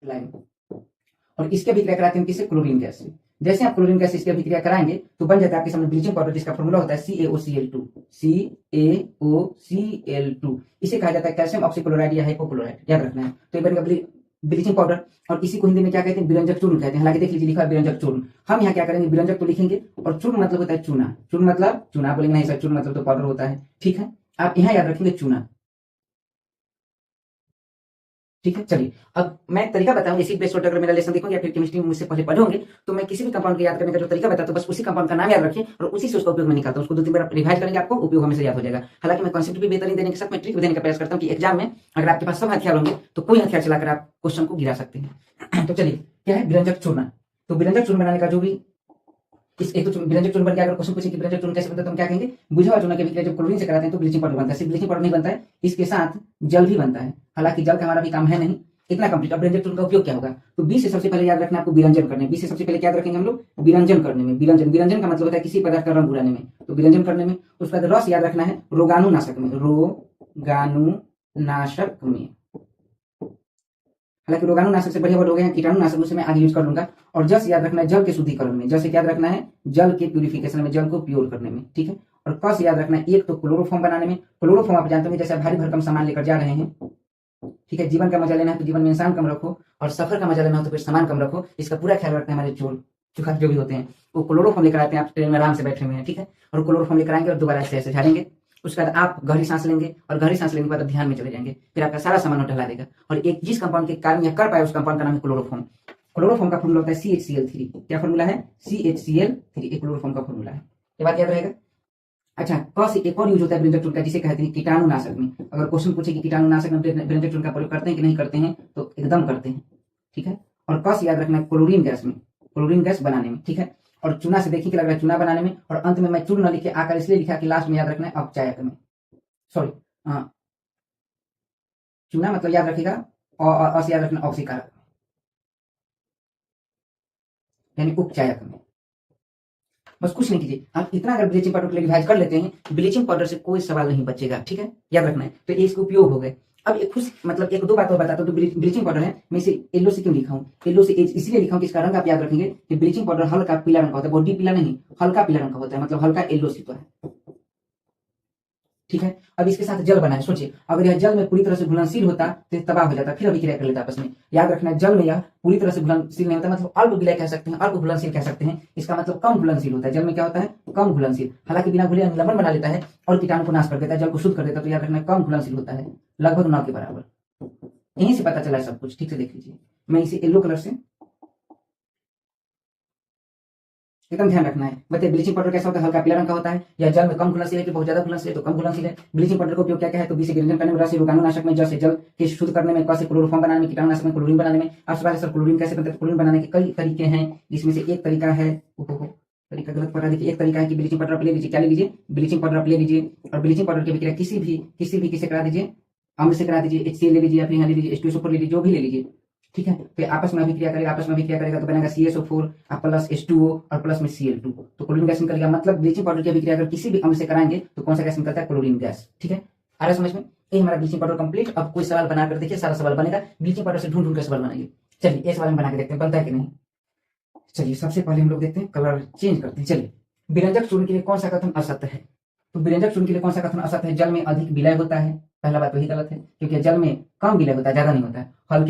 Line, और इसकी अभिक्रिया कराते हैं किससे? क्लोरीन गैस से। जैसे आप क्लोरीन गैस से इसकी अभिक्रिया कराएंगे तो बन जाता है आपके सामने ब्लीचिंग पाउडर, जिसका फॉर्मूला होता है CaOCl2। CaOCl2 इसे कहा जाता है कैल्शियम ऑक्सीक्लोराइड या हाइपोक्लोराइड, याद रखना है। तो ये बनेगा ब्लीचिंग पाउडर, और इसी को हिंदी में क्या कहते हैं? विरंजक चूर्ण कहते हैं। हालांकि देख लीजिए लिखा है विरंजक चूर्ण। हम यहाँ क्या करेंगे? विरंजक तो लिखेंगे, और चूर्ण मतलब होता है चूना। चूर्ण मतलब चूना बोलेंगे नहीं सर, चूर्ण मतलब तो पाउडर होता है। ठीक है, आप यहाँ याद रखेंगे चूना। ठीक है, चलिए अब मैं एक तरीका बताऊं। एसिड बेस वाटर, अगर मेरा लेसन देखोगे या फिर केमिस्ट्री में मुझसे पहले पढ़ोगे तो मैं किसी भी कंपाउंड को याद करने का जो तरीका बताता हूं, बस उसी कंपाउंड का नाम याद रखिए और उसी से उसका उपयोग में निकालता हूं। उसको 2-3 बार रिवाइज करेंगे, आपको उपयोग हमेशा याद हो जाएगा। हालांकि मैं कॉन्सेप्ट भी बेहतरीन देने के साथ मैं ट्रिक भी देने का प्रयास करता हूं कि एग्जाम में अगर आपके पास सब हथियार होंगे तो कोई हथियार चलाकर आप क्वेश्चन को गिरा सकते हैं। तो चलिए, क्या है? विरंजक चूर्ण। तो विरंजक चूर्ण बनाने का जो भी इस एक तो विरंजक चूर्ण बन गया। अगर क्वेश्चन पूछे कि विरंजक चूर्ण कैसे बनता है तो हम क्या कहेंगे? बुझा हुआ चूना की अभिक्रिया जब क्लोरीन से कराते हैं तो ब्लीचिंग पाउडर बनता है। सिर्फ ब्लीचिंग पाउडर नहीं बनता है, इसके साथ जल भी बनता है। हालांकि जल का हमारा भी काम है नहीं इतना कंप्लीट। अब विरंजक चूर्ण का उपयोग क्या होगा? तो बी से सबसे पहले याद रखना आपको विरंजन करने में। बी से सबसे पहले क्या याद रखेंगे हम लोग? विरंजन करने में। विरंजन, विरंजन का मतलब होता है किसी पदार्थ का रंग उड़ाने में, तो विरंजन करने में। उसके बाद रस याद रखना है रोगाणुनाशक में। रोगाणुनाशक में, हालांकि रोगाणुनाशक से बढ़िया वर्ड हो गया कीटाणुनाशक, उसे मैं आगे यूज कर लूंगा। और जस याद रखना है जल के शुद्धिकरण में। जल से याद रखना है जल के प्यूरिफिकेशन में, जल को प्योर करने में। ठीक है, और कस याद रखना है एक तो क्लोरोफॉर्म बनाने में। क्लोरोफॉर्म आप जानते होंगे, जैसे भारी भरकम सामान लेकर जा रहे हैं, ठीक है, जीवन का मजा लेना है तो जीवन में इंसान कम रखो, और सफर का मजा लेना हो तो फिर सामान कम रखो। इसका पूरा ख्याल रखना है। हमारे चोर चुखा जो भी होते हैं वो क्लोरोफॉर्म लेकर आते हैं, आप ट्रेन में आराम से बैठे हुए हैं, ठीक है, और क्लोरोफॉर्म लेकर आएंगे और दोबारा ऐसे ऐसे झाड़ेंगे। उसके बाद आप गहरी सांस लेंगे, और गहरी सांस लेने के बाद आप ध्यान में चले जाएंगे, फिर आपका सारा सामान हटा देगा। और एक जिस कंपाउंड के कारण यह कर पाए उस कंपाउंड का नाम है क्लोरोफॉर्म। क्लोरोफॉर्म का फॉर्मूला होता है CHCl3। क्या फॉर्मूला है? CHCl3 एक क्लोरोफॉर्म का फॉर्मूला है। ये बात याद रहेगा। अच्छा, क से एक और यूज होता है विरंजक चूर्ण का, जिसे कहते हैं कीटाणुनाशक में। अगर क्वेश्चन पूछे कि कीटाणुनाशक में विरंजक चूर्ण का प्रयोग करते हैं कि नहीं करते हैं, तो एकदम करते हैं। ठीक है, और क से याद रखना है क्लोरीन गैस में, क्लोरीन गैस बनाने में। ठीक है, और चूना से देखिए कि लग रहा है चूना बनाने में, और अंत में मैं चूर्ण न लिखे आकर इसलिए लिखा कि लास्ट में याद रखना है अपचायक में। सॉरी, चूना मतलब याद रखिएगा, और से याद रखना ऑक्सीकारक में, यानी उपचायक में। बस कुछ नहीं कीजिए, आप इतना अगर ब्लीचिंग पाउडर के लिए रिवाइज कर लेते हैं, ब्लीचिंग पाउडर से कोई सवाल नहीं बचेगा। ठीक है, याद रखना है। तो ये इसके उपयोग हो गए। अब एक खुश मतलब एक दो बात और बताता हूँ। तो ब्लीचिंग पाउडर है, मैं इसे येलो से क्यों लिखा हूँ? येलो से इसलिए लिखा हूँ कि इसका रंग आप याद रखेंगे कि ब्लीचिंग पाउडर हल्का पीला रंग का होता है, बॉडी पीला नहीं, हल्का पीला रंग का होता है, मतलब हल्का येलो सी तो है। ठीक है, अब इसके साथ जल बना है। सोचिए, अगर यह जल में पूरी तरह से घुलनशील होता तो यह तबाह हो जाता, फिर अभिक्रिया कर लेता आपस में। याद रखना है, जल में यह पूरी तरह से घुलनशील नहीं होता, मतलब अल्प विलय कह सकते हैं, अल्प घुलनशील कह सकते हैं। इसका मतलब कम घुलनशील होता है। जल में क्या होता है? कम घुलनशील। हालांकि बिना घुले लवण बना लेता है और कीटाणु को नाश कर देता है, जल को शुद्ध कर देता है। तो याद रखना कम घुलनशील होता है, लगभग 9 के बराबर। यहीं से पता चला है सब कुछ। ठीक से देख लीजिए, मैं इसे येलो कलर से एकदम ध्यान रखना है। बताइए ब्लीचिंग पाउडर कैसा होता है? हल्का पीला रंग का होता है। या जल में कम घुलनशील है कि बहुत ज्यादा घुलनशील है? तो कम घुलनशील है। ब्लीचिंग पाउडर का उपयोग क्या क्या है? तो बी से विरंजन करने में, रस से रोगाणुनाशक में, जल से जल के शुद्ध करने में, क से क्लोरोफॉर्म बनाने में, कीटाणुनाशक में, क्लोरीन बनाने में। आप सवाल सर क्लोरीन कैसे बनता है? क्लोरीन बनाने के कई तरीके हैं, जिसमें से एक तरीका है, तरीका गलत पढ़ा। देखिए, एक तरीका है कि ब्लीचिंग पाउडर आप ले लीजिए। क्या ले लीजिए? ब्लीचिंग पाउडर आप ले लीजिए, और ब्लीचिंग पाउडर की अभिक्रिया किसी करा दीजिए, अम्ल से करा दीजिए। HCl ले लीजिए, या फिर यहाँ ले लीजिए H2SO4 ले लीजिए, जो भी ले लीजिए। ठीक है, फिर आपस में अभिक्रिया करेगा, आपस में अभिक्रिया करेगा तो बनेगा CSO4 प्लस H2O और प्लस में Cl2, तो क्लोरीन गैस निकलेगा। मतलब ब्लीचिंग पाउडर की अभिक्रिया अगर किसी भी अम्ल से कराएंगे तो कौन सा गैस निकलता है? Chlorine gas. ठीक है, आ रहा समझ में? ये हमारा ब्लीचिंग पाउडर कंप्लीट। अब कोई सवाल बनाकर देखिए, सारा सवाल बनेगा। ब्लीचिंग पाउडर से ढूंढ ढूंढ कर सवाल बनाएंगे। चलिए, ये सवाल हम बना के देखते हैं बनता है कि नहीं। चलिए, सबसे पहले हम लोग देखते हैं, कलर चेंज करते हैं। चलिए, विरंजक चूर्ण के लिए कौन सा कथन असत्य है? तो विरंजक चूर्ण के लिए कौन सा कथन असत्य है? जल में अधिक विलय होता है। पहला बात वही गलत है, क्योंकि जल में कम विलय होता है, ज्यादा नहीं होता है। हल्के